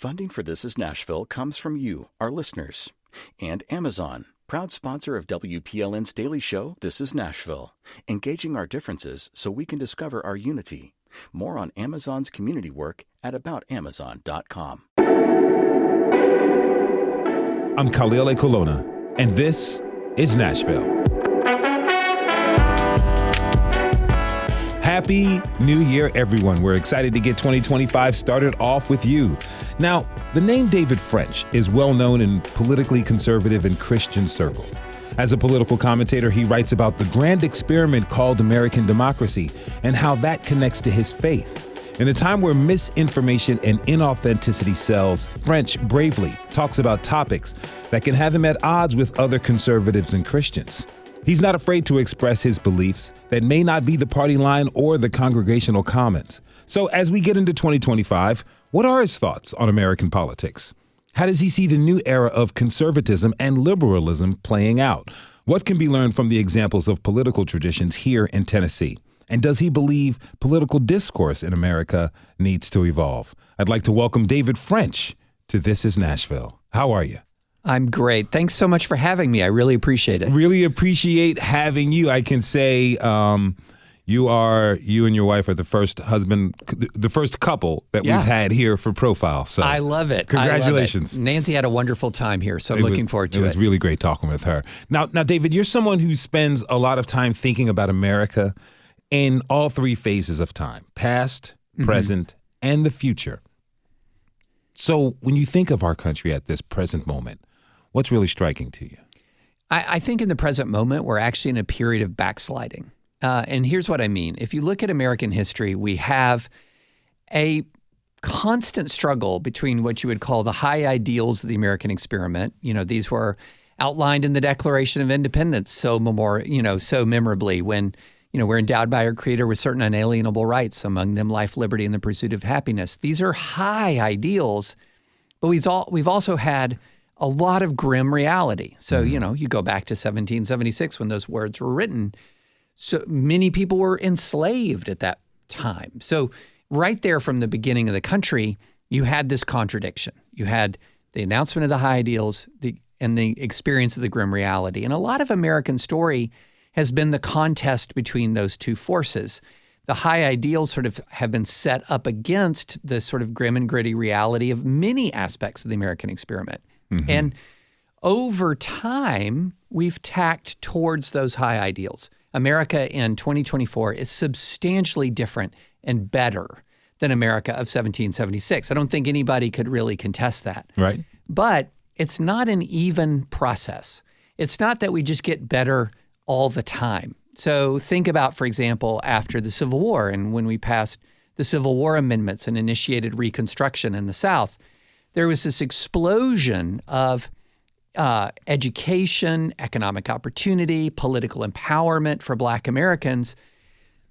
Funding for This Is Nashville comes from you, our listeners, and Amazon, proud sponsor of WPLN's daily show, This Is Nashville, engaging our differences so we can discover our unity. More on Amazon's community work at aboutamazon.com. I'm Khalil Colonna, and this is Nashville. Happy New Year, everyone. We're excited to get 2025 started off with you. Now, the name David French is well known in politically conservative and Christian circles. As a political commentator, he writes about the grand experiment called American democracy and how that connects to his faith. In a time where misinformation and inauthenticity sells, French bravely talks about topics that can have him at odds with other conservatives and Christians. He's not afraid to express his beliefs that may not be the party line or the congregational comments. So as we get into 2025, what are his thoughts on American politics? How does he see the new era of conservatism and liberalism playing out? What can be learned from the examples of political traditions here in Tennessee? And does he believe political discourse in America needs to evolve? I'd like to welcome David French to This Is Nashville. How are you? I'm great. Thanks so much for having me. I really appreciate it. Really appreciate having you. I can say you and your wife are the first couple that we've had here for Profile. So I love it. Congratulations. I love it. Nancy had a wonderful time here, so I'm looking forward to it. It was really great talking with her. Now, David, you're someone who spends a lot of time thinking about America in all three phases of time: past, present, and the future. So when you think of our country at this present moment, what's really striking to you? I think in the present moment, we're actually in a period of backsliding. And here's what I mean. If you look at American history, we have a constant struggle between what you would call the high ideals of the American experiment. You know, these were outlined in the Declaration of Independence so memorably when, we're endowed by our Creator with certain unalienable rights, among them life, liberty, and the pursuit of happiness. These are high ideals, but we've also had a lot of grim reality. So, you go back to 1776 when those words were written. So many people were enslaved at that time. So right there from the beginning of the country, you had this contradiction. You had the announcement of the high ideals and the experience of the grim reality. And a lot of American story has been the contest between those two forces. The high ideals sort of have been set up against the sort of grim and gritty reality of many aspects of the American experiment. And over time, we've tacked towards those high ideals. America in 2024 is substantially different and better than America of 1776. I don't think anybody could really contest that. Right. But it's not an even process. It's not that we just get better all the time. So think about, for example, after the Civil War and when we passed the Civil War amendments and initiated Reconstruction in the South, there was this explosion of education, economic opportunity, political empowerment for Black Americans.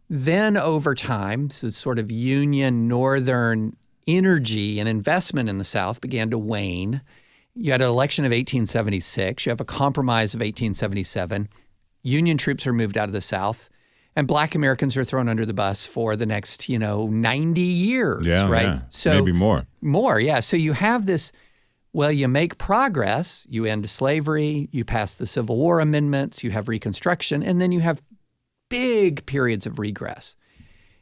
Then over time, the sort of Union Northern energy and investment in the South began to wane. You had an election of 1876. You have a compromise of 1877. Union troops are moved out of the South. And Black Americans are thrown under the bus for the next, 90 years, right? Yeah. So maybe more. More, yeah. So you have this, you make progress, you end slavery, you pass the Civil War amendments, you have Reconstruction, and then you have big periods of regress.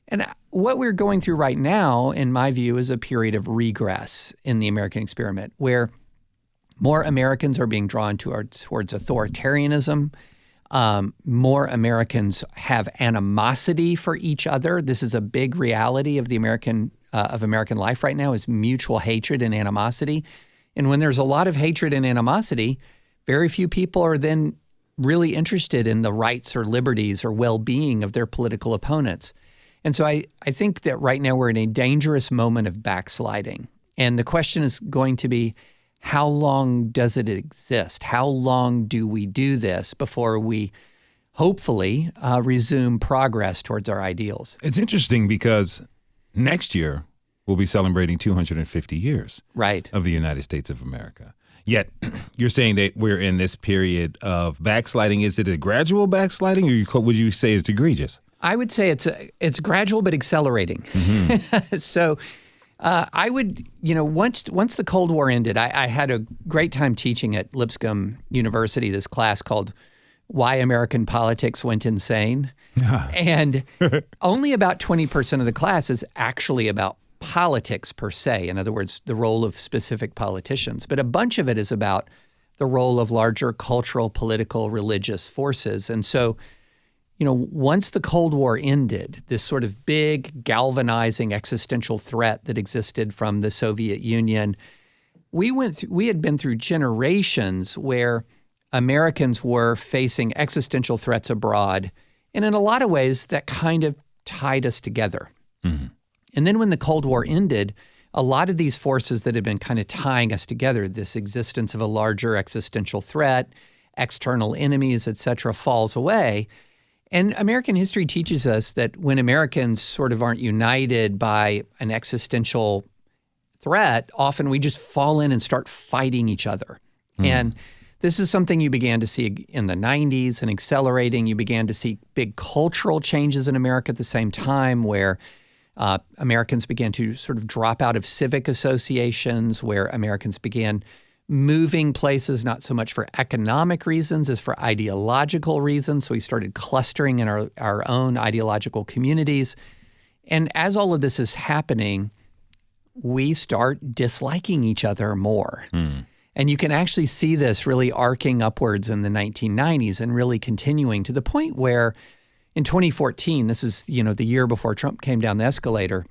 And what we're going through right now, in my view, is a period of regress in the American experiment, where more Americans are being drawn towards authoritarianism. More Americans have animosity for each other. This is a big reality of the American life right now, is mutual hatred and animosity. And when there's a lot of hatred and animosity, very few people are then really interested in the rights or liberties or well-being of their political opponents. And so I think that right now we're in a dangerous moment of backsliding. And the question is going to be, how long does it exist? How long do we do this before we hopefully resume progress towards our ideals? It's interesting because next year we'll be celebrating 250 years of the United States of America. Yet you're saying that we're in this period of backsliding. Is it a gradual backsliding, or would you say it's egregious? I would say it's gradual but accelerating. Mm-hmm. So I would, once the Cold War ended, I had a great time teaching at Lipscomb University this class called Why American Politics Went Insane. And only about 20% of the class is actually about politics per se. In other words, the role of specific politicians. But a bunch of it is about the role of larger cultural, political, religious forces. And so, once the Cold War ended, this sort of big galvanizing existential threat that existed from the Soviet Union, we had been through generations where Americans were facing existential threats abroad. And in a lot of ways, that kind of tied us together. Mm-hmm. And then when the Cold War ended, a lot of these forces that had been kind of tying us together, this existence of a larger existential threat, external enemies, et cetera, falls away. And American history teaches us that when Americans sort of aren't united by an existential threat, often we just fall in and start fighting each other. Mm. And this is something you began to see in the 90s and accelerating. You began to see big cultural changes in America at the same time where Americans began to sort of drop out of civic associations, where Americans began moving places not so much for economic reasons as for ideological reasons. So we started clustering in our own ideological communities. And as all of this is happening, we start disliking each other more. Mm. And you can actually see this really arcing upwards in the 1990s and really continuing to the point where in 2014, this is, the year before Trump came down the escalator,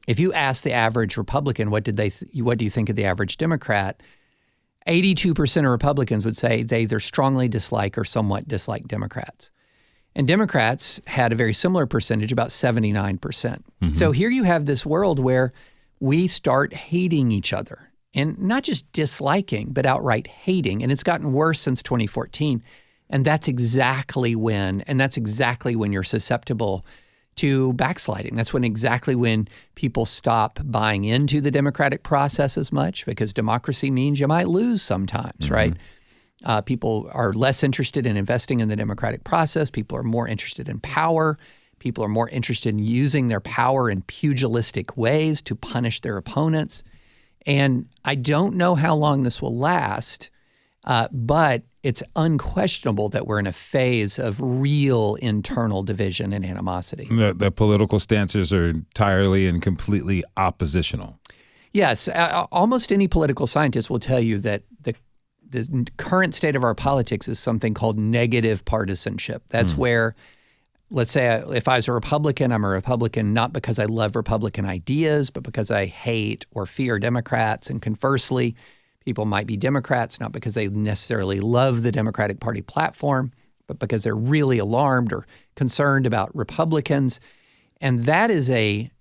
if you ask the average Republican, what do you think of the average Democrat? 82% of Republicans would say they either strongly dislike or somewhat dislike Democrats. And Democrats had a very similar percentage, about 79%. Mm-hmm. So here you have this world where we start hating each other. And not just disliking, but outright hating. And it's gotten worse since 2014. And that's exactly when you're susceptible to backsliding. That's exactly when people stop buying into the democratic process as much, because democracy means you might lose sometimes, mm-hmm. right? People are less interested in investing in the democratic process. People are more interested in power. People are more interested in using their power in pugilistic ways to punish their opponents. And I don't know how long this will last, but it's unquestionable that we're in a phase of real internal division and animosity. The political stances are entirely and completely oppositional. Yes. Almost any political scientist will tell you that the current state of our politics is something called negative partisanship. That's where, let's say, if I was a Republican, I'm a Republican not because I love Republican ideas, but because I hate or fear Democrats. And conversely, people might be Democrats not because they necessarily love the Democratic Party platform, but because they're really alarmed or concerned about Republicans. And that is a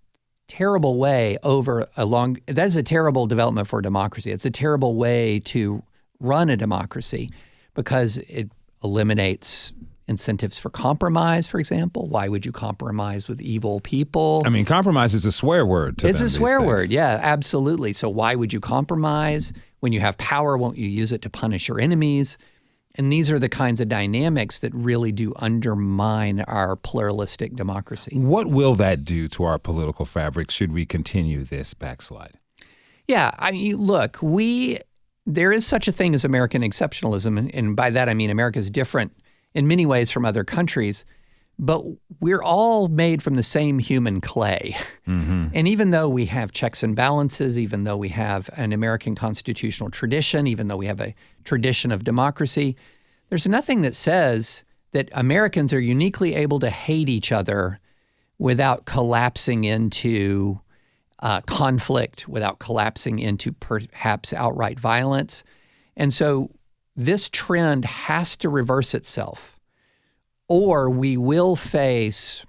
terrible way that is a terrible development for democracy. It's a terrible way to run a democracy because it eliminates incentives for compromise, for example. Why would you compromise with evil people? I mean, compromise is a swear word to them. It's a swear word, yeah, absolutely. So why would you compromise? When you have power, won't you use it to punish your enemies? And these are the kinds of dynamics that really do undermine our pluralistic democracy. What will that do to our political fabric should we continue this backslide? Yeah, I mean, look, there is such a thing as American exceptionalism, and by that I mean America is different in many ways from other countries, but we're all made from the same human clay. Mm-hmm. And even though we have checks and balances, even though we have an American constitutional tradition, even though we have a tradition of democracy, there's nothing that says that Americans are uniquely able to hate each other without collapsing into conflict, without collapsing into perhaps outright violence. And so this trend has to reverse itself, or we will face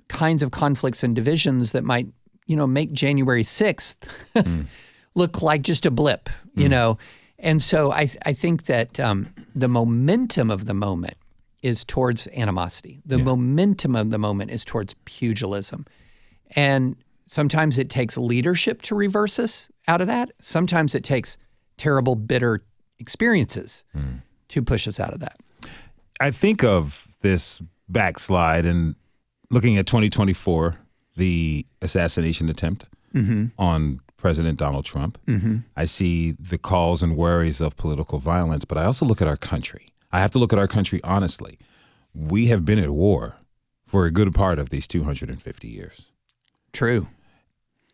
kinds of conflicts and divisions that might, make January 6th look like just a blip, And so I think that the momentum of the moment is towards animosity. The momentum of the moment is towards pugilism. And sometimes it takes leadership to reverse us out of that. Sometimes it takes terrible, bitter experiences to push us out of that. I think of this backslide and looking at 2024, the assassination attempt on President Donald Trump. I see the calls and worries of political violence, but I also look at our country. I have to look at our country honestly. We have been at war for a good part of these 250 years. True.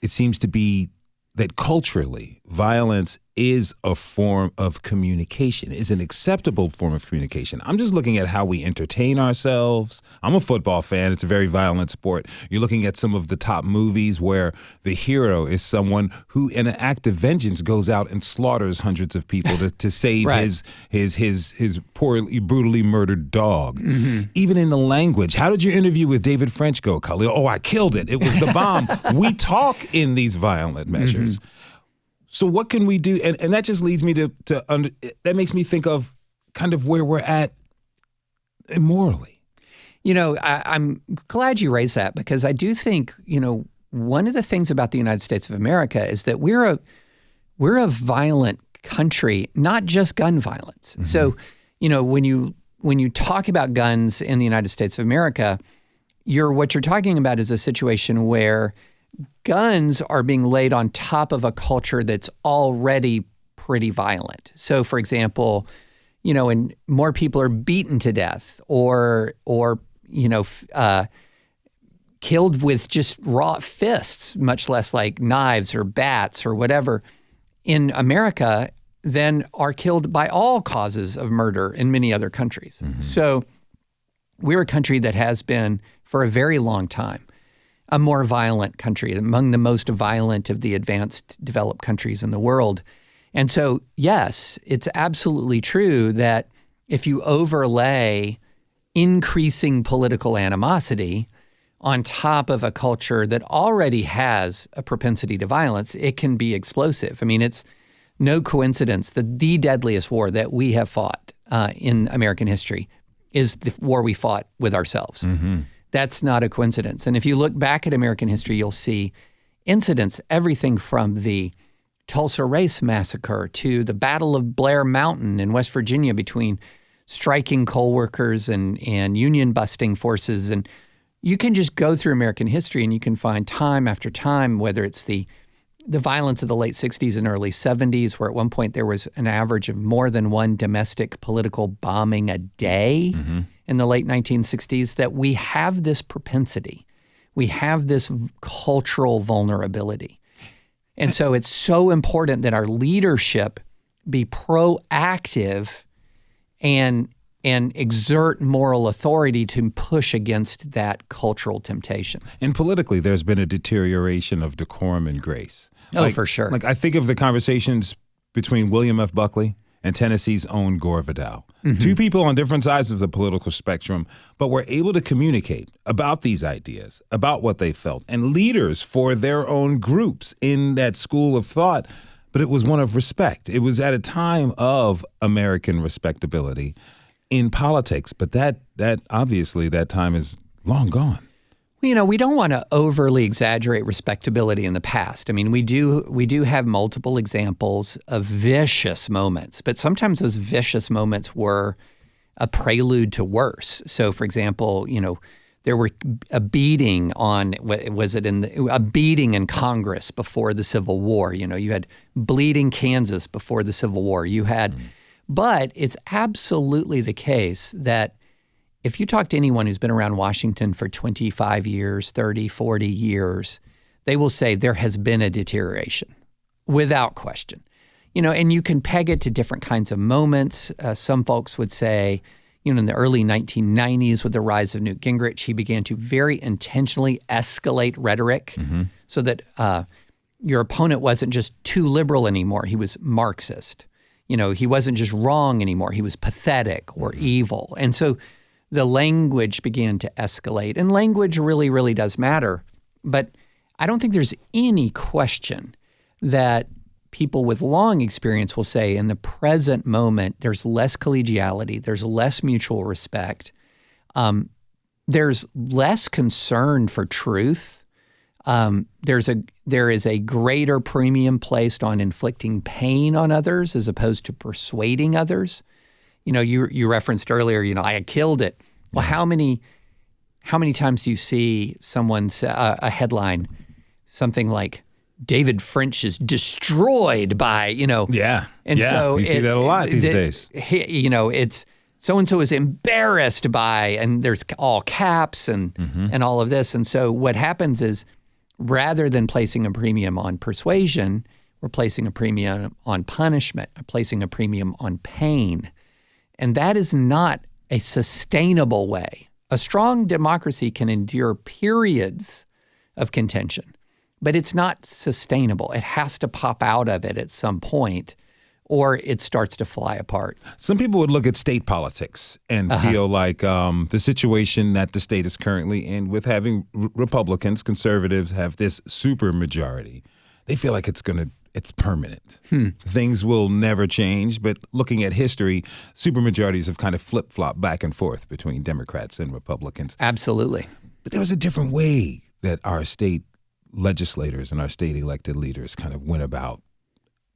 It seems to be that culturally, violence is a form of communication, is an acceptable form of communication. I'm just looking at how we entertain ourselves. I'm a football fan. It's a very violent sport. You're looking at some of the top movies where the hero is someone who, in an act of vengeance, goes out and slaughters hundreds of people to save Right. his poorly, brutally murdered dog. Even in the language. How did your interview with David French go, Khalil? Oh, I killed it. It was the bomb. We talk in these violent measures. So what can we do? And that just leads me that makes me think of kind of where we're at morally. I'm glad you raised that, because I do think, one of the things about the United States of America is that we're a violent country, not just gun violence. So, when you talk about guns in the United States of America, what you're talking about is a situation where guns are being laid on top of a culture that's already pretty violent. So, for example, and more people are beaten to death or killed with just raw fists, much less like knives or bats or whatever, in America than are killed by all causes of murder in many other countries. So we're a country that has been, for a very long time, a more violent country, among the most violent of the advanced developed countries in the world. And so, yes, it's absolutely true that if you overlay increasing political animosity on top of a culture that already has a propensity to violence, it can be explosive. I mean, it's no coincidence that the deadliest war that we have fought in American history is the war we fought with ourselves. That's not a coincidence. And if you look back at American history, you'll see incidents, everything from the Tulsa Race Massacre to the Battle of Blair Mountain in West Virginia between striking coal workers and union-busting forces. And you can just go through American history and you can find time after time, whether it's the violence of the late 60s and early 70s, where at one point there was an average of more than one domestic political bombing a day in the late 1960s, that we have this propensity. We have this cultural vulnerability. And so it's so important that our leadership be proactive and exert moral authority to push against that cultural temptation. And politically, there's been a deterioration of decorum and grace. For sure. Like, I think of the conversations between William F. Buckley and Tennessee's own Gore Vidal. Two people on different sides of the political spectrum, but were able to communicate about these ideas, about what they felt, and leaders for their own groups in that school of thought. But it was one of respect. It was at a time of American respectability in politics. But that obviously, that time is long gone. We don't want to overly exaggerate respectability in the past. I mean, we do have multiple examples of vicious moments, but sometimes those vicious moments were a prelude to worse. So, for example, there were a beating a beating in Congress before the Civil War. You had bleeding Kansas before the Civil War. But it's absolutely the case that if you talk to anyone who's been around Washington for 25 years, 30, 40 years, they will say there has been a deterioration without question. And you can peg it to different kinds of moments. Some folks would say, in the early 1990s with the rise of Newt Gingrich, he began to very intentionally escalate rhetoric so that your opponent wasn't just too liberal anymore. He was Marxist. He wasn't just wrong anymore. He was pathetic or evil. And so the language began to escalate. And language really, really does matter. But I don't think there's any question that people with long experience will say in the present moment, there's less collegiality, there's less mutual respect, there's less concern for truth. There is a greater premium placed on inflicting pain on others as opposed to persuading others. You referenced earlier, I had killed it. Well, how many times do you see someone say a headline, something like, David French is destroyed by, Yeah. And so you see that a lot these days. It's so-and-so is embarrassed by, and there's all caps and all of this. And so what happens is, rather than placing a premium on persuasion, we're placing a premium on punishment, placing a premium on pain. And that is not a sustainable way. A strong democracy can endure periods of contention, but it's not sustainable. It has to pop out of it at some point, or it starts to fly apart. Some people would look at state politics and feel like the situation that the state is currently in, with having Republicans, conservatives have this supermajority, they feel like it's permanent. Things will never change. But looking at history, supermajorities have kind of flip-flopped back and forth between Democrats and Republicans. Absolutely. But there was a different way that our state legislators and our state elected leaders kind of went about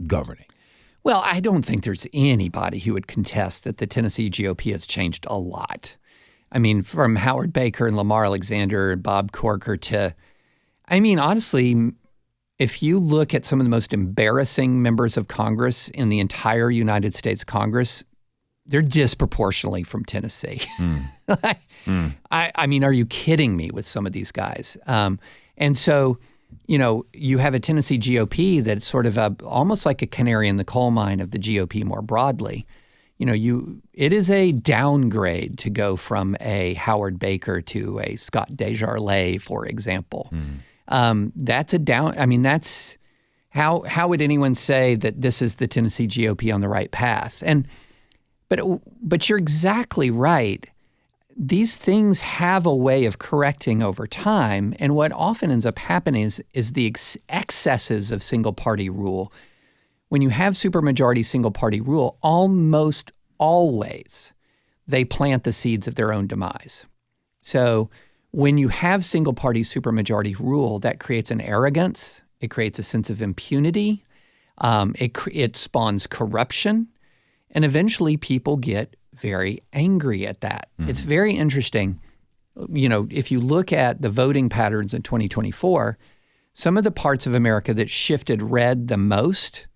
governing. Well, I don't think there's anybody who would contest that the Tennessee GOP has changed a lot. I mean, from Howard Baker and Lamar Alexander and Bob Corker to, honestly, if you look at some of the most embarrassing members of Congress in the entire United States Congress, they're disproportionately from Tennessee. I mean, are you kidding me with some of these guys? And so, you have a Tennessee GOP that's sort of almost like a canary in the coal mine of the GOP more broadly. It is a downgrade to go from a Howard Baker to a Scott Desjardins, for example. That's a down. That's how would anyone say that this is the Tennessee GOP on the right path? But you're exactly right. These things have a way of correcting over time, and what often ends up happening is the excesses of single-party rule. When you have supermajority single-party rule, almost always they plant the seeds of their own demise. So when you have single-party supermajority rule, that creates an arrogance. It creates a sense of impunity. It spawns corruption, and eventually people get very angry at that. It's very interesting. If you look at the voting patterns in 2024, some of the parts of America that shifted red the most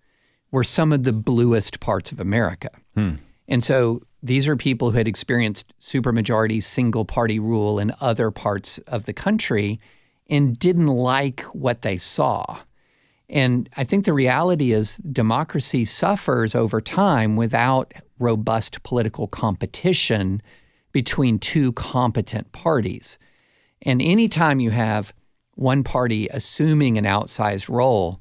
were some of the bluest parts of America. And so these are people who had experienced supermajority single-party rule in other parts of the country and didn't like what they saw. And I think the reality is democracy suffers over time without robust political competition between two competent parties. And anytime you have one party assuming an outsized role,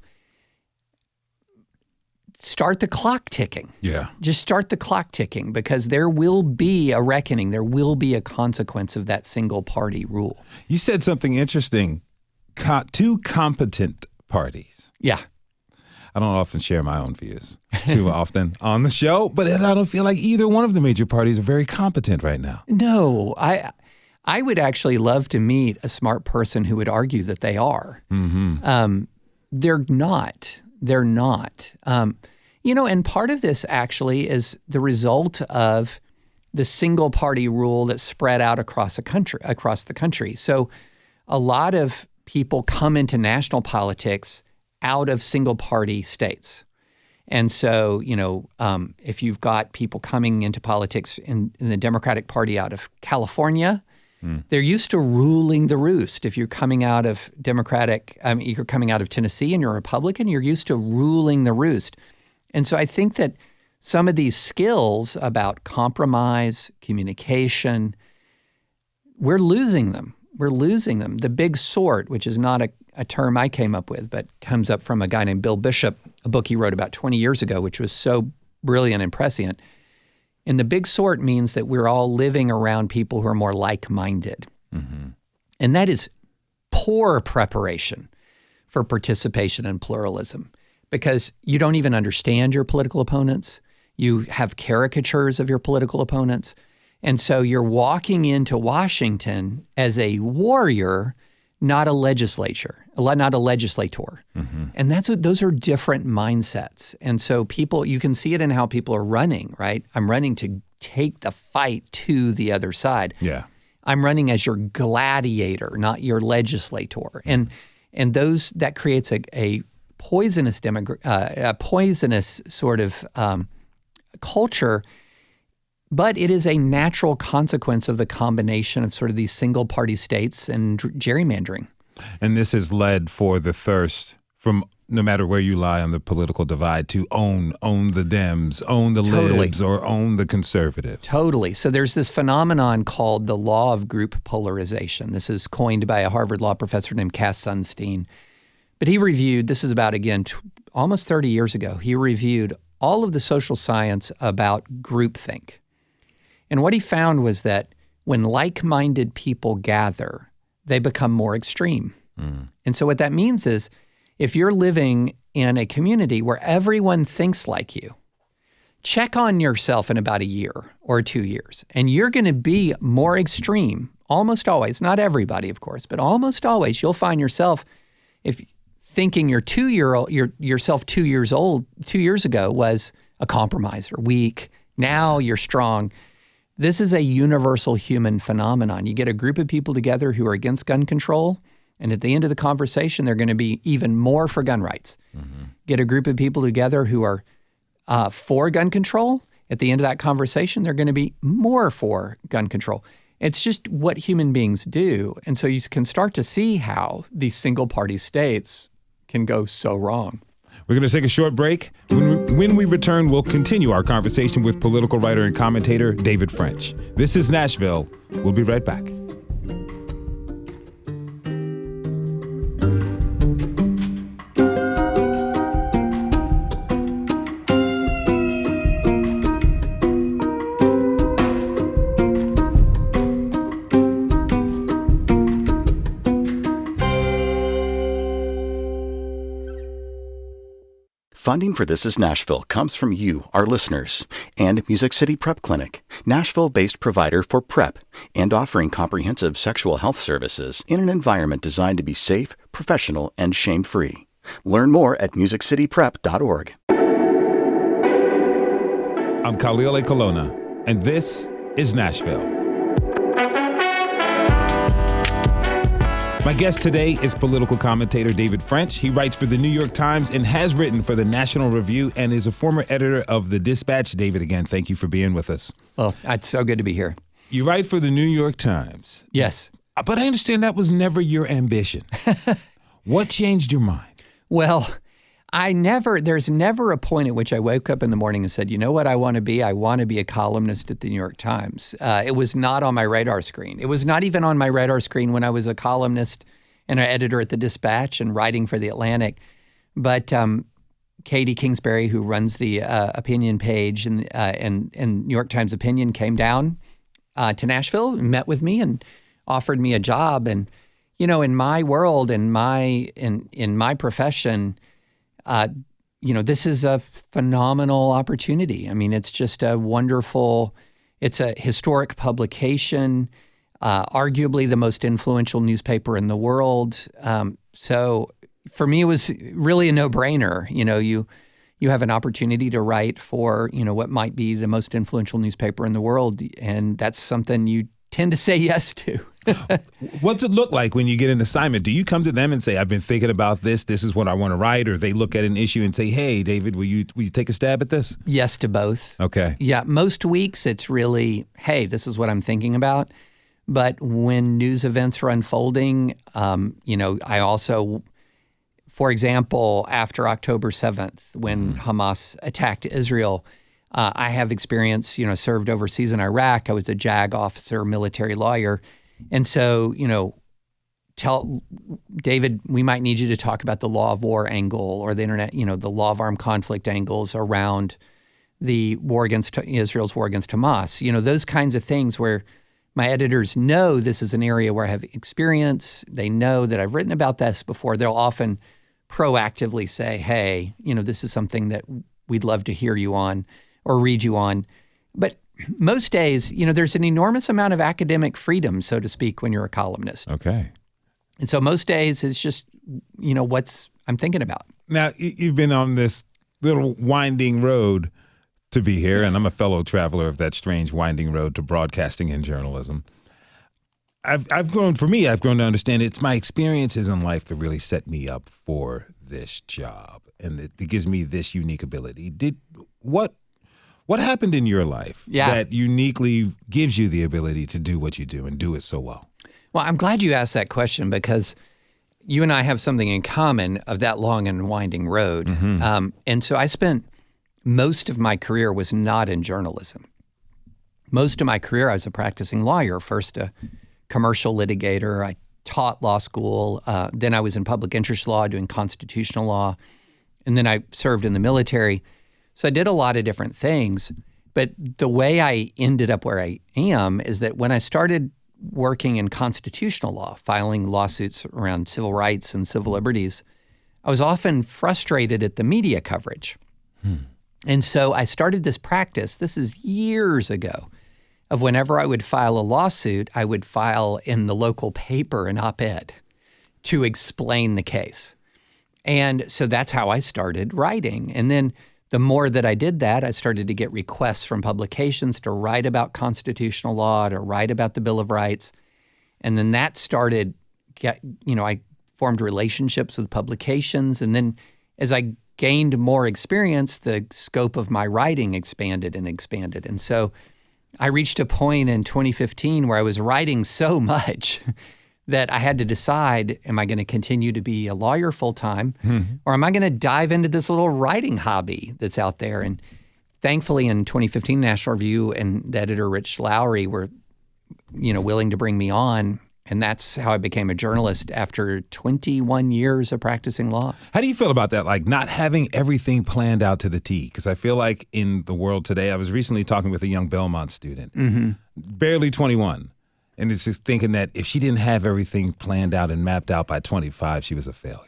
start the clock ticking. Yeah. Just start the clock ticking, because there will be a reckoning. There will be a consequence of that single party rule. You said something interesting. Two competent parties. Yeah. I don't often share my own views too often on the show, but I don't feel like either one of the major parties are very competent right now. No, I would actually love to meet a smart person who would argue that they are. They're not. They're not. And part of this actually is the result of the single party rule that spread out across the country. So a lot of people come into national politics out of single party states. And so, if you've got people coming into politics in the Democratic Party out of California, they're used to ruling the roost. If you're coming out of you're coming out of Tennessee and you're a Republican, you're used to ruling the roost. And so I think that some of these skills about compromise, communication, we're losing them. We're losing them. The big sort, which is not a term I came up with, but comes up from a guy named Bill Bishop, a book he wrote about 20 years ago, which was so brilliant and prescient. And the big sort means that we're all living around people who are more like-minded. And that is poor preparation for participation and pluralism, because you don't even understand your political opponents. You have caricatures of your political opponents. And so you're walking into Washington as a warrior, not a legislator. And those are different mindsets. And so you can see it in how people are running, right? I'm running to take the fight to the other side. Yeah. I'm running as your gladiator, not your legislator. And that creates a poisonous poisonous sort of culture, but it is a natural consequence of the combination of sort of these single-party states and gerrymandering. And this has led for the thirst from no matter where you lie on the political divide to own the Dems, own the libs, or own the conservatives. Totally. So there's this phenomenon called the law of group polarization. This is coined by a Harvard law professor named Cass Sunstein. But he reviewed, this is about, again, almost 30 years ago, he reviewed all of the social science about groupthink. And what he found was that when like-minded people gather, they become more extreme. And so what that means is if you're living in a community where everyone thinks like you, check on yourself in about a year or 2 years, and you're going to be more extreme. Almost always, not everybody, of course, but almost always, you'll find yourself, if thinking yourself 2 years old, 2 years ago was a compromiser, weak. Now you're strong. This is a universal human phenomenon. You get a group of people together who are against gun control, and at the end of the conversation, they're going to be even more for gun rights. Get a group of people together who are for gun control. At the end of that conversation, they're going to be more for gun control. It's just what human beings do. And so you can start to see how these single-party states can go so wrong. We're going to take a short break. When we return, we'll continue our conversation with political writer and commentator David French. This is Nashville. We'll be right back. Funding for This Is Nashville comes from you, our listeners, and Music City Prep Clinic, Nashville-based provider for PrEP and offering comprehensive sexual health services in an environment designed to be safe, professional, and shame-free. Learn more at musiccityprep.org. I'm Khalil A. Colonna, and this is Nashville. My guest today is political commentator David French. He writes for the New York Times and has written for the National Review and is a former editor of The Dispatch. David, again, thank you for being with us. Well, it's so good to be here. You write for the New York Times. Yes. But I understand that was never your ambition. What changed your mind? Well, there's never a point at which I woke up in the morning and said, you know what I want to be? I want to be a columnist at the New York Times. It was not on my radar screen. It was not even on my radar screen when I was a columnist and an editor at the Dispatch and writing for the Atlantic. But Katie Kingsbury, who runs the opinion page and New York Times Opinion, came down to Nashville and met with me and offered me a job. And, you know, in my world, in my profession, this is a phenomenal opportunity. I mean, it's just it's a historic publication, arguably the most influential newspaper in the world. So for me, it was really a no-brainer. You know, you have an opportunity to write for, what might be the most influential newspaper in the world. And that's something you tend to say yes to. What's it look like when you get an assignment? Do you come to them and say, I've been thinking about this, this is what I want to write, or they look at an issue and say, hey, David, will you take a stab at this? Yes to both. Okay. Yeah, most weeks it's really, hey, this is what I'm thinking about. But when news events are unfolding, I also, for example, after October 7th, when Hamas attacked Israel, I have experience, served overseas in Iraq. I was a JAG officer, military lawyer. And so, tell David, we might need you to talk about the law of war angle or the internet, the law of armed conflict angles around the war against Israel's war against Hamas. Those kinds of things where my editors know this is an area where I have experience. They know that I've written about this before. They'll often proactively say, hey, this is something that we'd love to hear you on or read you on. But most days, there's an enormous amount of academic freedom, so to speak, when you're a columnist. Okay. And so most days it's just, what I'm thinking about. Now, you've been on this little winding road to be here, and I'm a fellow traveler of that strange winding road to broadcasting and journalism. I've grown to understand it's my experiences in life that really set me up for this job and it gives me this unique ability. What happened in your life that uniquely gives you the ability to do what you do and do it so well? Well, I'm glad you asked that question because you and I have something in common of that long and winding road. And so I spent most of my career was not in journalism. Most of my career, I was a practicing lawyer, first a commercial litigator. I taught law school. Then I was in public interest law doing constitutional law. And then I served in the military. So I did a lot of different things. But the way I ended up where I am is that when I started working in constitutional law, filing lawsuits around civil rights and civil liberties, I was often frustrated at the media coverage. And so I started this practice, this is years ago, of whenever I would file a lawsuit, I would file in the local paper an op-ed to explain the case. And so that's how I started writing. And then the more that I did that, I started to get requests from publications to write about constitutional law, to write about the Bill of Rights. And then that started, I formed relationships with publications. And then as I gained more experience, the scope of my writing expanded and expanded. And so I reached a point in 2015 where I was writing so much that I had to decide, am I going to continue to be a lawyer full-time or am I going to dive into this little writing hobby that's out there? And thankfully in 2015, National Review and the editor Rich Lowry were, willing to bring me on. And that's how I became a journalist after 21 years of practicing law. How do you feel about that? Like not having everything planned out to the T? Because I feel like in the world today, I was recently talking with a young Belmont student, barely 21. And it's just thinking that if she didn't have everything planned out and mapped out by 25, she was a failure.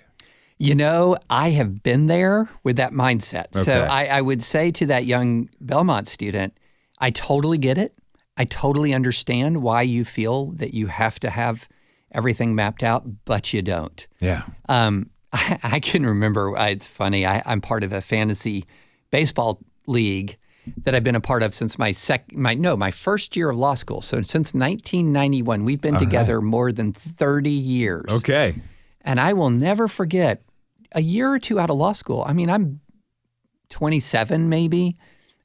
I have been there with that mindset. Okay. So I would say to that young Belmont student, I totally get it. I totally understand why you feel that you have to have everything mapped out, but you don't. Yeah. I can remember, it's funny, I'm part of a fantasy baseball league that I've been a part of since my first year of law school. So since 1991, we've been together more than 30 years. Okay. And I will never forget a year or two out of law school. I mean, I'm 27 maybe,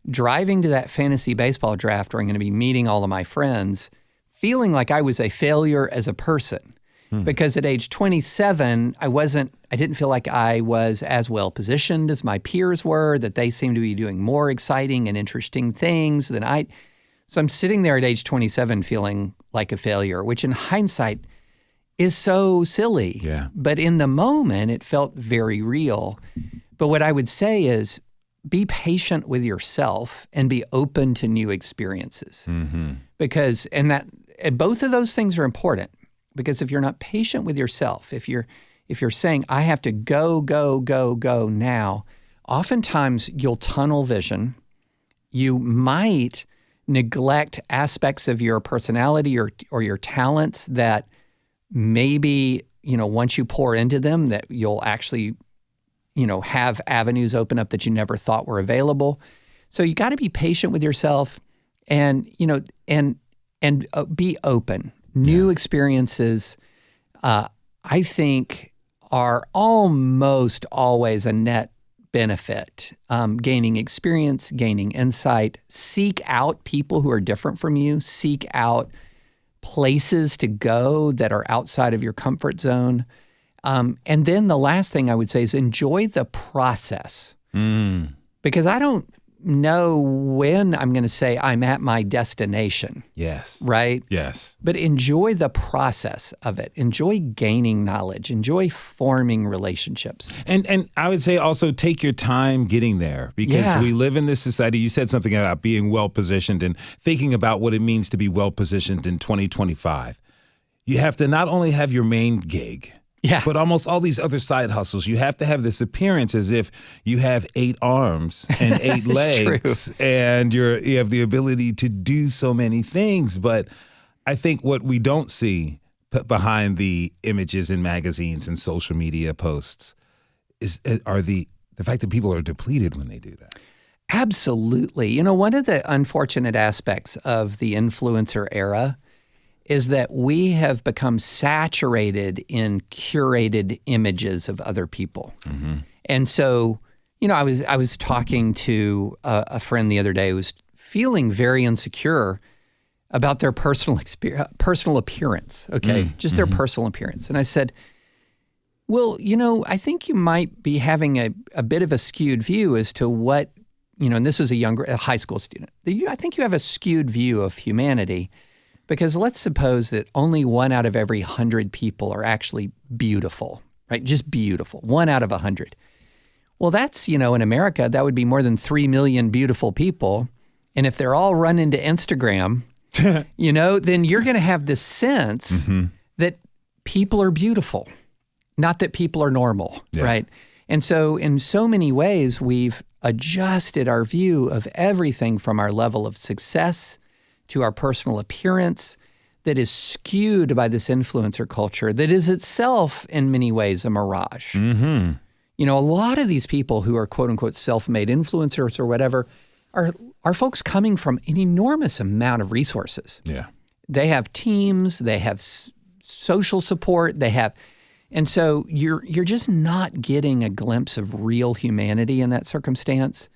driving to that fantasy baseball draft where I'm going to be meeting all of my friends, feeling like I was a failure as a person. Because at age 27, I didn't feel like I was as well positioned as my peers were, that they seemed to be doing more exciting and interesting things than I. So I'm sitting there at age 27 feeling like a failure, which in hindsight is so silly. Yeah. But in the moment, it felt very real. But what I would say is be patient with yourself and be open to new experiences. Because, and both of those things are important. Because if you're not patient with yourself, if you're saying, I have to go now, oftentimes you'll tunnel vision. You might neglect aspects of your personality or your talents that maybe, once you pour into them, that you'll actually, have avenues open up that you never thought were available. So you got to be patient with yourself and be open. New experiences, I think, are almost always a net benefit. Gaining experience, gaining insight, seek out people who are different from you, seek out places to go that are outside of your comfort zone. And then the last thing I would say is enjoy the process. Because I don't know when I'm going to say I'm at my destination. Yes. Right? Yes. But enjoy the process of it. Enjoy gaining knowledge. Enjoy forming relationships. And I would say also take your time getting there because we live in this society. You said something about being well-positioned and thinking about what it means to be well-positioned in 2025. You have to not only have your main gig, but almost all these other side hustles. You have to have this appearance as if you have 8 arms and 8 legs and you have the ability to do so many things. But I think what we don't see behind the images in magazines and social media posts are the fact that people are depleted when they do that. Absolutely. One of the unfortunate aspects of the influencer era is that we have become saturated in curated images of other people. And so, I was talking to a friend the other day who was feeling very insecure about their personal appearance, okay? Just their personal appearance. And I said, well, I think you might be having a bit of a skewed view as to what, and this is a high school student. I think you have a skewed view of humanity because let's suppose that only 1 out of every 100 people are actually beautiful, right? Just beautiful, 1 out of 100. Well, that's, in America, that would be more than 3 million beautiful people. And if they're all run into Instagram, then you're going to have this sense that people are beautiful, not that people are normal, right? And so in so many ways, we've adjusted our view of everything from our level of success to our personal appearance that is skewed by this influencer culture that is itself in many ways a mirage. A lot of these people who are quote unquote self-made influencers or whatever are folks coming from an enormous amount of resources. Yeah. They have teams, they have social support, and so you're just not getting a glimpse of real humanity in that circumstance.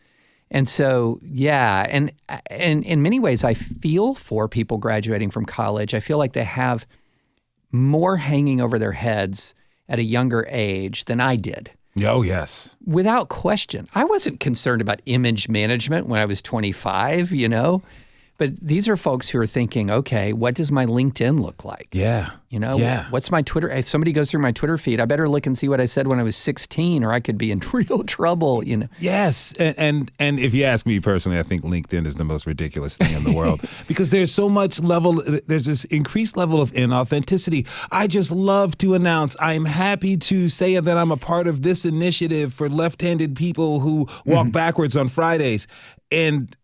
And so, and in many ways, I feel for people graduating from college. I feel like they have more hanging over their heads at a younger age than I did. Oh, yes. Without question. I wasn't concerned about image management when I was 25, But these are folks who are thinking, okay, what does my LinkedIn look like? Yeah. What's my Twitter? If somebody goes through my Twitter feed, I better look and see what I said when I was 16 or I could be in real trouble, Yes. And if you ask me personally, I think LinkedIn is the most ridiculous thing in the world because there's this increased level of inauthenticity. I just love to announce I'm happy to say that I'm a part of this initiative for left-handed people who walk backwards on Fridays. And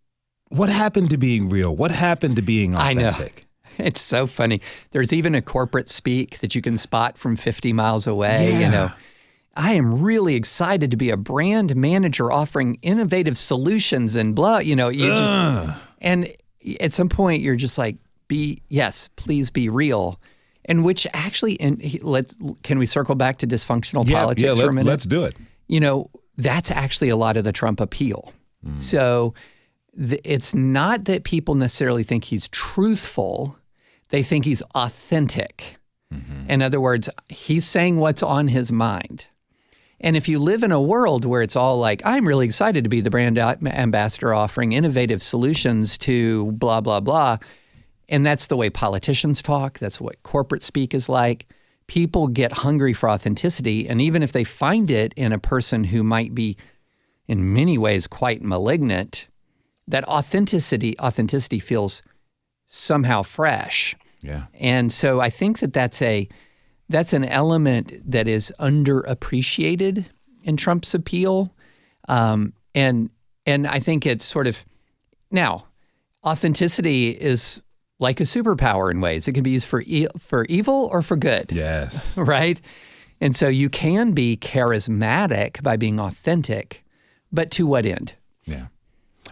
what happened to being real? What happened to being authentic? I know. It's so funny. There's even a corporate speak that you can spot from 50 miles away. I am really excited to be a brand manager offering innovative solutions and blah, and at some point you're just like, please be real. And which actually, can we circle back to dysfunctional politics for a minute? Let's do it. That's actually a lot of the Trump appeal. So it's not that people necessarily think he's truthful. They think he's authentic. In other words, he's saying what's on his mind. And if you live in a world where it's all like, I'm really excited to be the brand ambassador offering innovative solutions to blah, blah, blah, and that's the way politicians talk, that's what corporate speak is like, people get hungry for authenticity. And even if they find it in a person who might be in many ways quite malignant, that authenticity feels somehow fresh. Yeah. And so I think that's an element that is underappreciated in Trump's appeal. And I think it's sort of, now, authenticity is like a superpower in ways. It can be used for evil or for good. Yes. Right? And so you can be charismatic by being authentic, but to what end? Yeah.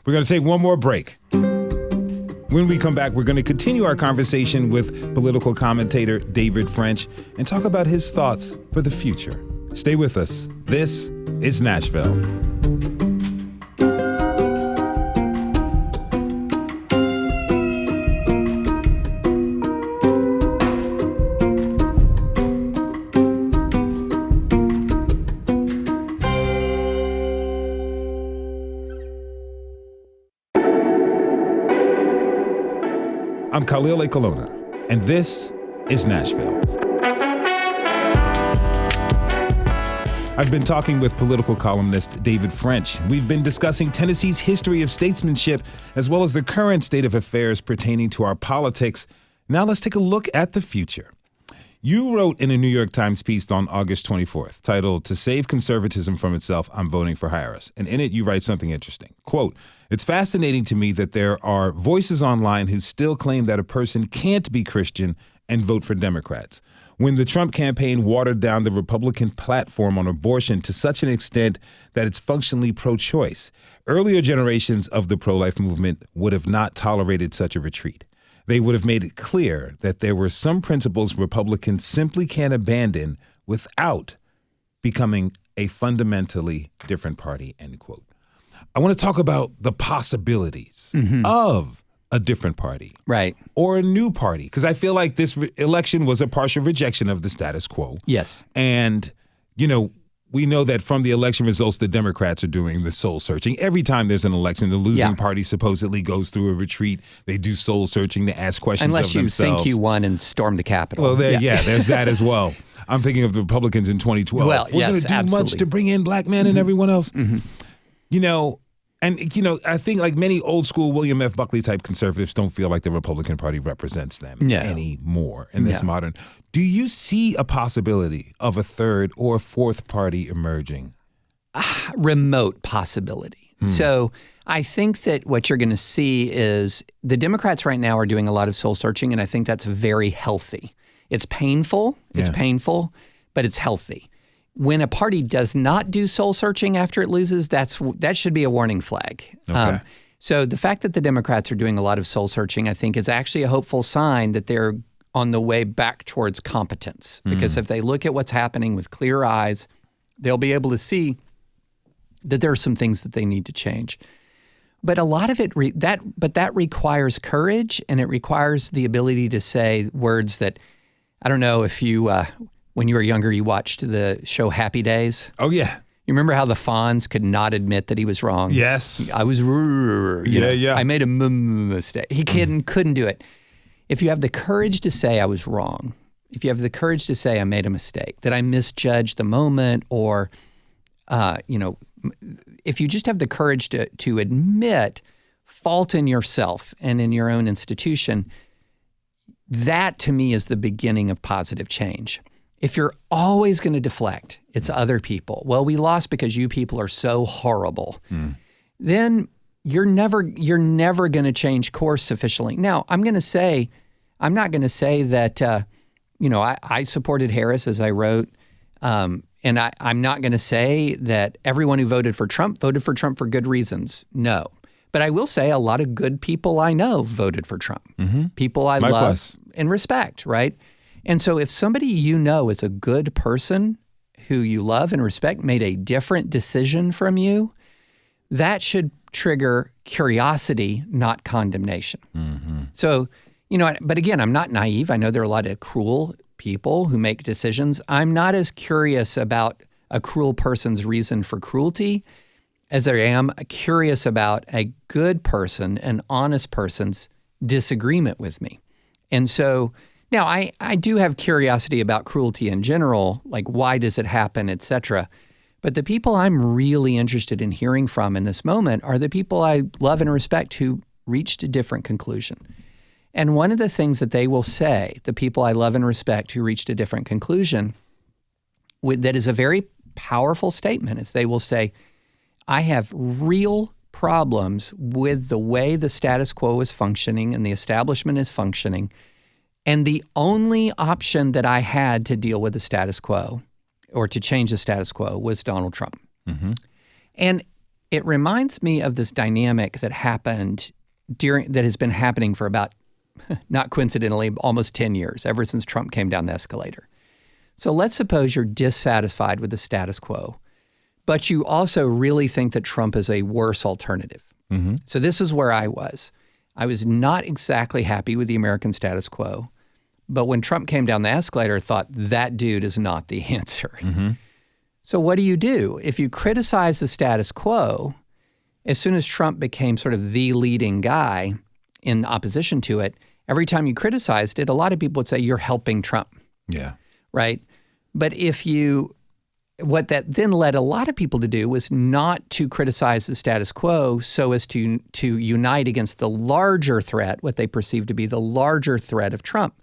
We're going to take one more break. When we come back, we're going to continue our conversation with political commentator David French and talk about his thoughts for the future. Stay with us. This is Nashville. I'm Khalil A. Colonna, and this is Nashville. I've been talking with political columnist David French. We've been discussing Tennessee's history of statesmanship, as well as the current state of affairs pertaining to our politics. Now let's take a look at the future. You wrote in a New York Times piece on August 24th, titled, "To Save Conservatism from Itself, I'm Voting for Harris." And in it, you write something interesting. Quote, "It's fascinating to me that there are voices online who still claim that a person can't be Christian and vote for Democrats. When the Trump campaign watered down the Republican platform on abortion to such an extent that it's functionally pro-choice, earlier generations of the pro-life movement would have not tolerated such a retreat. they would have made it clear that there were some principles Republicans simply can't abandon without becoming a fundamentally different party, end quote. I want to talk about the possibilities of a different party. Right. Or a new party, because I feel like this election was a partial rejection of the status quo. Yes. And, we know that from the election results, the Democrats are doing the soul searching. Every time there's an election, the losing party supposedly goes through a retreat. They do soul searching. They ask questions of themselves. Unless you think you won and stormed the Capitol. Well, there's that as well. I'm thinking of the Republicans in 2012. Well, We're going to do much to bring in black men and everyone else. I think like many old school William F. Buckley type conservatives don't feel like the Republican Party represents them anymore in this modern. Do you see a possibility of a third or fourth party emerging? Remote possibility. So I think that what you're going to see is the Democrats right now are doing a lot of soul searching, and I think that's very healthy. It's painful. It's painful, but it's healthy. When a party does not do soul searching after it loses, that should be a warning flag. Okay. So the fact that the Democrats are doing a lot of soul searching, I think, is actually a hopeful sign that they're on the way back towards competence. Because if they look at what's happening with clear eyes, they'll be able to see that there are some things that they need to change. But a lot of it, that requires courage, and it requires the ability to say words that, I don't know if you, when you were younger, you watched the show Happy Days. Oh, yeah. You remember how the Fonz could not admit that he was wrong? Yes. I was, I made a mistake. He couldn't do it. If you have the courage to say I was wrong, if you have the courage to say I made a mistake, that I misjudged the moment, or, if you just have the courage to admit fault in yourself and in your own institution, that to me is the beginning of positive change. If you're always going to deflect, it's other people. Well, we lost because you people are so horrible. Then you're never going to change course sufficiently. Now, I'm not going to say that, I supported Harris, as I wrote, and I'm not going to say that everyone who voted for Trump for good reasons. No. But I will say a lot of good people I know voted for Trump. People I love and respect, right? And so if somebody you know is a good person who you love and respect made a different decision from you, that should trigger curiosity, not condemnation. So, but again, I'm not naive. I know there are a lot of cruel people who make decisions. I'm not as curious about a cruel person's reason for cruelty as I am curious about a good person, an honest person's disagreement with me. And so now I do have curiosity about cruelty in general, like why does it happen, et cetera. But the people I'm really interested in hearing from in this moment are the people I love and respect who reached a different conclusion. And one of the things that they will say, the people I love and respect who reached a different conclusion, that is a very powerful statement, is they will say, I have real problems with the way the status quo is functioning and the establishment is functioning. And the only option that I had to deal with the status quo or to change the status quo was Donald Trump. And it reminds me of this dynamic that happened that has been happening for about, not coincidentally, almost 10 years, ever since Trump came down the escalator. So let's suppose you're dissatisfied with the status quo, but you also really think that Trump is a worse alternative. So this is where I was. I was not exactly happy with the American status quo, but when Trump came down the escalator, I thought that dude is not the answer. So what do? If you criticize the status quo, as soon as Trump became sort of the leading guy in opposition to it, every time you criticized it, a lot of people would say you're helping Trump. Yeah. Right? But what that then led a lot of people to do was not to criticize the status quo so as to unite against the larger threat, what they perceived to be the larger threat of Trump.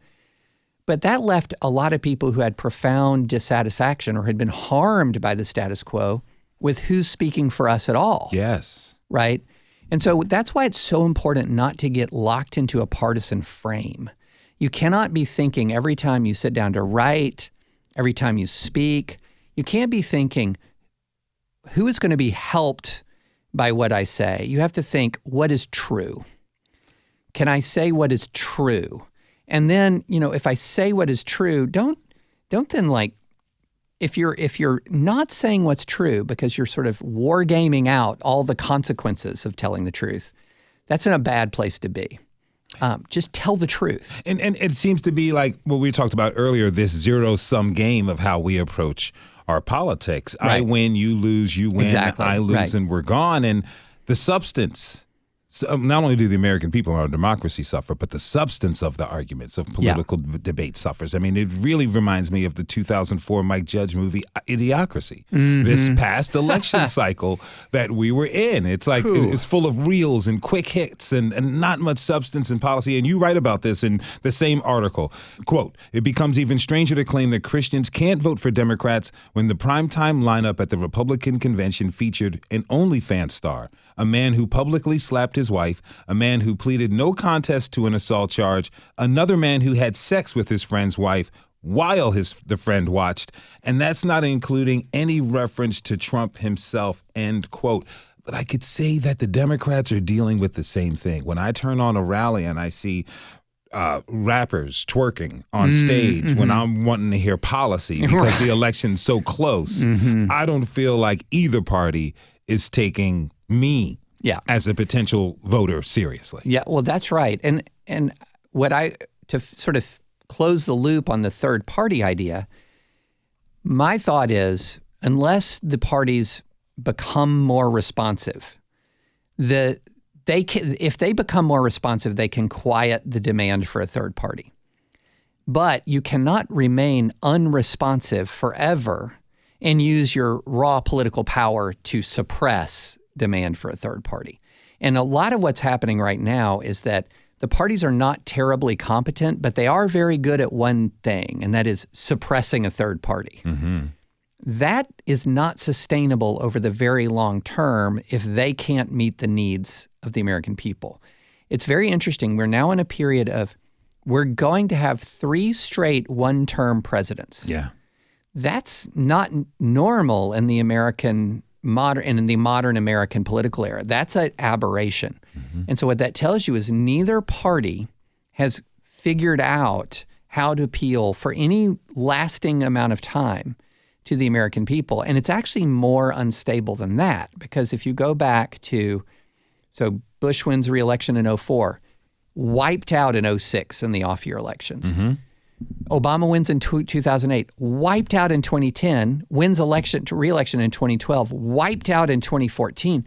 But that left a lot of people who had profound dissatisfaction or had been harmed by the status quo with who's speaking for us at all. Yes. Right? And so that's why it's so important not to get locked into a partisan frame. You cannot be thinking every time you sit down to write, every time you speak, you can't be thinking, who is going to be helped by what I say? You have to think, what is true? can I say what is true? And then, if I say what is true, don't then if you're not saying what's true because you're sort of wargaming out all the consequences of telling the truth, that's in a bad place to be. Just tell the truth. And it seems to be like what we talked about earlier, this zero-sum game of how we approach our politics. Right. I win, you lose, you win, exactly. I lose, right. And we're gone. And the substance, not only do the American people and our democracy suffer, but the substance of the arguments of political debate suffers. I mean, it really reminds me of the 2004 Mike Judge movie, Idiocracy. Mm-hmm. This past election cycle that we were in. It's like it's full of reels and quick hits and not much substance and policy. And you write about this in the same article. Quote, "It becomes even stranger to claim that Christians can't vote for Democrats when the primetime lineup at the Republican convention featured an OnlyFans star, a man who publicly slapped his wife, a man who pleaded no contest to an assault charge, another man who had sex with his friend's wife while the friend watched, and that's not including any reference to Trump himself," end quote. But I could say that the Democrats are dealing with the same thing. When I turn on a rally and I see rappers twerking on stage when I'm wanting to hear policy because the election's so close, I don't feel like either party is taking me as a potential voter seriously. Yeah, well, that's right. And to sort of close the loop on the third party idea, my thought is unless the parties become more responsive, if they become more responsive, they can quiet the demand for a third party. But you cannot remain unresponsive forever and use your raw political power to suppress demand for a third party. And a lot of what's happening right now is that the parties are not terribly competent, but they are very good at one thing, and that is suppressing a third party. Mm-hmm. That is not sustainable over the very long term if they can't meet the needs of the American people. It's very interesting. We're now in a period of we're going to have 3 straight one-term presidents. Yeah. That's not normal in the modern American political era. That's an aberration. Mm-hmm. And so what that tells you is neither party has figured out how to appeal for any lasting amount of time to the American people. And it's actually more unstable than that, because if you go back to, so Bush wins re-election in 2004, wiped out in 2006 in the off-year elections. Mm-hmm. Obama wins in 2008, wiped out in 2010, wins re-election in 2012, wiped out in 2014.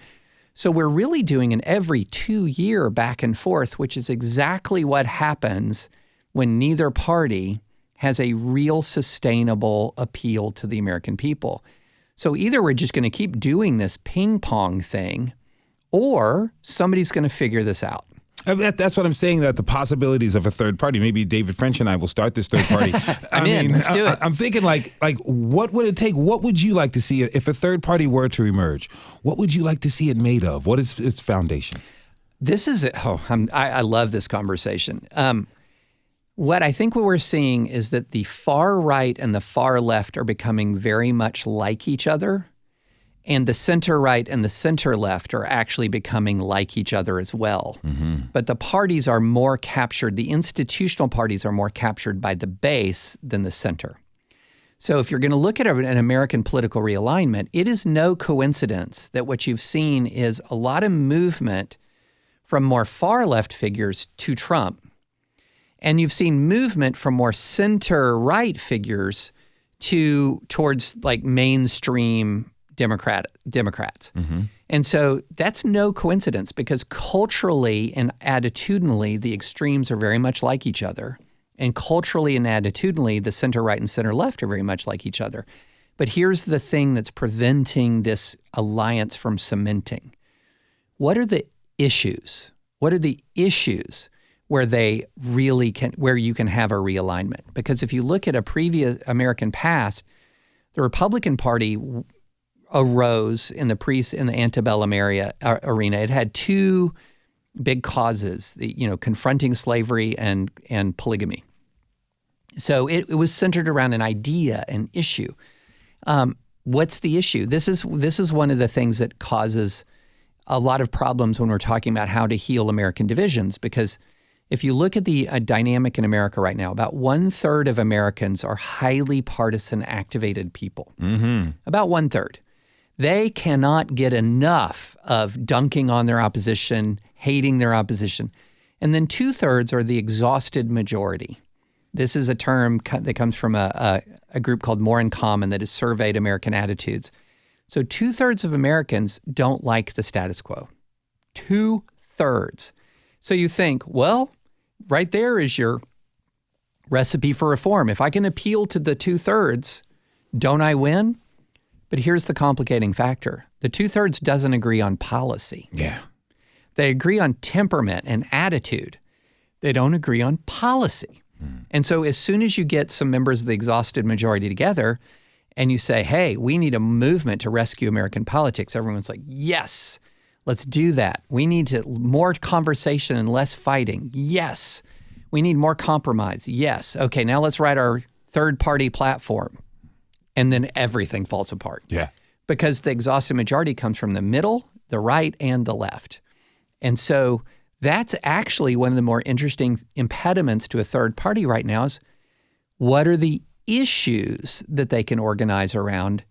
So we're really doing an every 2-year back and forth, which is exactly what happens when neither party has a real sustainable appeal to the American people. So either we're just going to keep doing this ping pong thing, or somebody's going to figure this out. That's what I'm saying, that the possibilities of a third party, maybe David French and I will start this third party. Let's do it. I'm thinking like what would it take? What would you like to see if a third party were to emerge? What would you like to see it made of? What is its foundation? I love this conversation. What we're seeing is that the far right and the far left are becoming very much like each other, and the center right and the center left are actually becoming like each other as well. Mm-hmm. But the parties are more captured, the institutional parties are more captured by the base than the center. So if you're going to look at an American political realignment, it is no coincidence that what you've seen is a lot of movement from more far left figures to Trump. And you've seen movement from more center-right figures towards like mainstream Democrats. Mm-hmm. And so that's no coincidence, because culturally and attitudinally, the extremes are very much like each other. And culturally and attitudinally, the center-right and center-left are very much like each other. But here's the thing that's preventing this alliance from cementing. What are the issues? What are the issues where where you can have a realignment? Because if you look at a previous American past, the Republican Party arose in the antebellum arena. It had 2 big causes: confronting slavery and polygamy. So it was centered around an idea, an issue. What's the issue? This is one of the things that causes a lot of problems when we're talking about how to heal American divisions, because if you look at the dynamic in America right now, about 1/3 of Americans are highly partisan activated people. About 1/3. They cannot get enough of dunking on their opposition, hating their opposition. And then 2/3 are the exhausted majority. This is a term that comes from a group called More in Common that has surveyed American attitudes. So 2/3 of Americans don't like the status quo. 2/3. So you think, well, right there is your recipe for reform. If I can appeal to the 2/3, don't I win? But here's the complicating factor. The 2/3 doesn't agree on policy. Yeah. They agree on temperament and attitude. They don't agree on policy. And so as soon as you get some members of the exhausted majority together and you say, hey, we need a movement to rescue American politics, everyone's like, yes, let's do that. We need more conversation and less fighting. Yes. We need more compromise. Yes. Okay, now let's write our third-party platform. And then everything falls apart. Yeah. Because the exhausted majority comes from the middle, the right, and the left. And so that's actually one of the more interesting impediments to a third party right now is what are the issues that they can organize around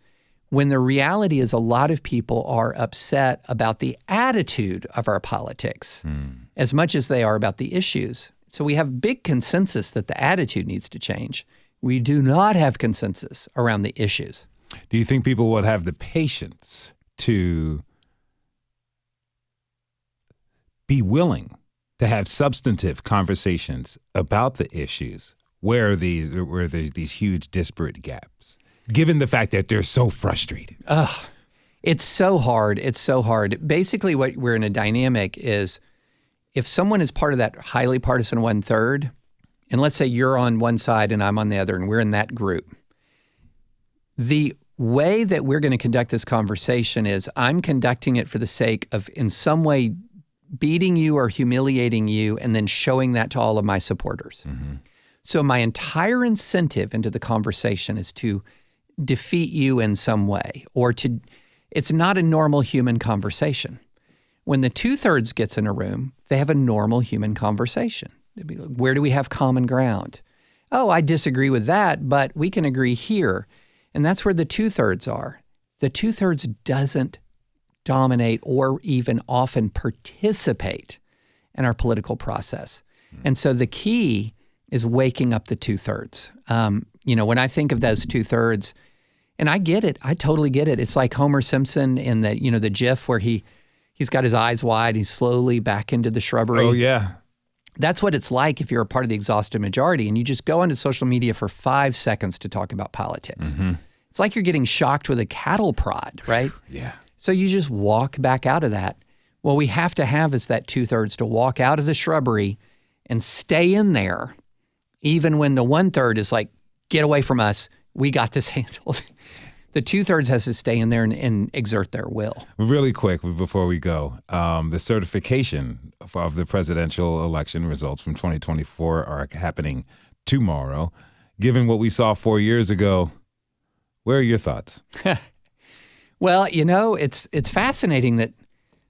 when the reality is a lot of people are upset about the attitude of our politics as much as they are about the issues. So we have big consensus that the attitude needs to change. We do not have consensus around the issues. Do you think people would have the patience to be willing to have substantive conversations about the issues where there's these huge disparate gaps, given the fact that they're so frustrated? It's so hard. It's so hard. Basically, what we're in a dynamic is if someone is part of that highly partisan 1/3, and let's say you're on one side and I'm on the other and we're in that group, the way that we're going to conduct this conversation is I'm conducting it for the sake of in some way beating you or humiliating you and then showing that to all of my supporters. So my entire incentive into the conversation is to defeat you in some way it's not a normal human conversation. When the 2/3 gets in a room, they have a normal human conversation. They'd be like, where do we have common ground? Oh, I disagree with that, but we can agree here. And that's where the 2/3 are. The 2/3 doesn't dominate or even often participate in our political process. And so the key is waking up the 2/3. When I think of those 2/3, and I get it, I totally get it. It's like Homer Simpson in the GIF where he's got his eyes wide, he's slowly back into the shrubbery. Oh, yeah. That's what it's like if you're a part of the exhausted majority and you just go onto social media for 5 seconds to talk about politics. It's like you're getting shocked with a cattle prod, right? Yeah. So you just walk back out of that. What we have to have is that 2/3 to walk out of the shrubbery and stay in there, even when the 1/3 is like, get away from us, we got this handled. The 2/3 has to stay in there and exert their will. Really quick before we go, the certification of the presidential election results from 2024 are happening tomorrow. Given what we saw 4 years ago, where are your thoughts? Well, it's fascinating that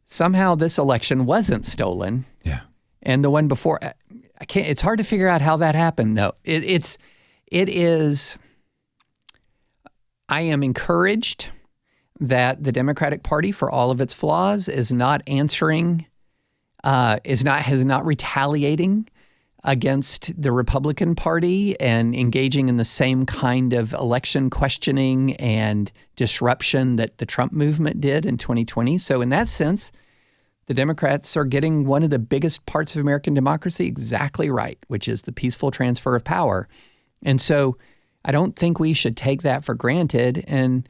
somehow this election wasn't stolen. Yeah. And the one before, it's hard to figure out how that happened, though. It is. I am encouraged that the Democratic Party, for all of its flaws, is not answering, has not retaliating against the Republican Party and engaging in the same kind of election questioning and disruption that the Trump movement did in 2020. So in that sense, the Democrats are getting one of the biggest parts of American democracy exactly right, which is the peaceful transfer of power. And so I don't think we should take that for granted, and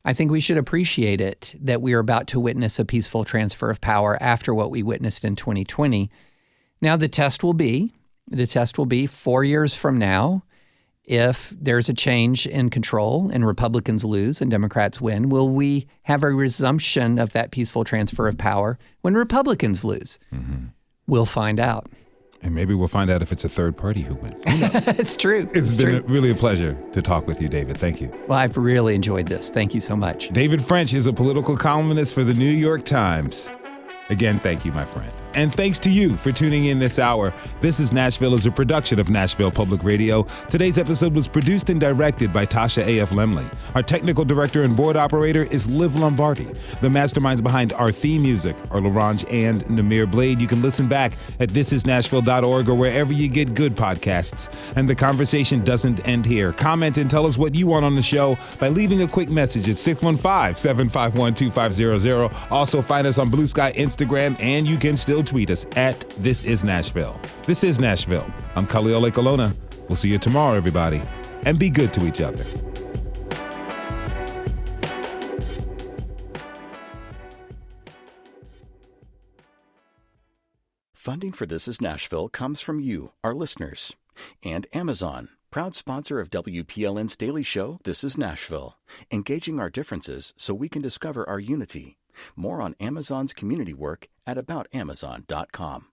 I think we should appreciate it that we are about to witness a peaceful transfer of power after what we witnessed in 2020. Now, the test will be 4 years from now, if there's a change in control and Republicans lose and Democrats win, will we have a resumption of that peaceful transfer of power when Republicans lose? We'll find out. And maybe we'll find out if it's a third party who wins. It's true. It's been really a pleasure to talk with you, David. Thank you. Well, I've really enjoyed this. Thank you so much. David French is a political columnist for the New York Times. Again, thank you, my friend. And thanks to you for tuning in this hour. This is Nashville is a production of Nashville Public Radio. Today's episode was produced and directed by Tasha A.F. Lemley. Our technical director and board operator is Liv Lombardi. The masterminds behind our theme music are LaRange and Namir Blade. You can listen back at thisisnashville.org or wherever you get good podcasts. And the conversation doesn't end here. Comment and tell us what you want on the show by leaving a quick message at 615-751-2500. Also find us on Blue Sky Instagram, and you can still tweet us at This Is Nashville. This is Nashville. I'm Kaliole Colonna. We'll see you tomorrow, everybody. And be good to each other. Funding for This Is Nashville comes from you, our listeners, and Amazon, proud sponsor of WPLN's daily show, This Is Nashville, engaging our differences so we can discover our unity. More on Amazon's community work at aboutamazon.com.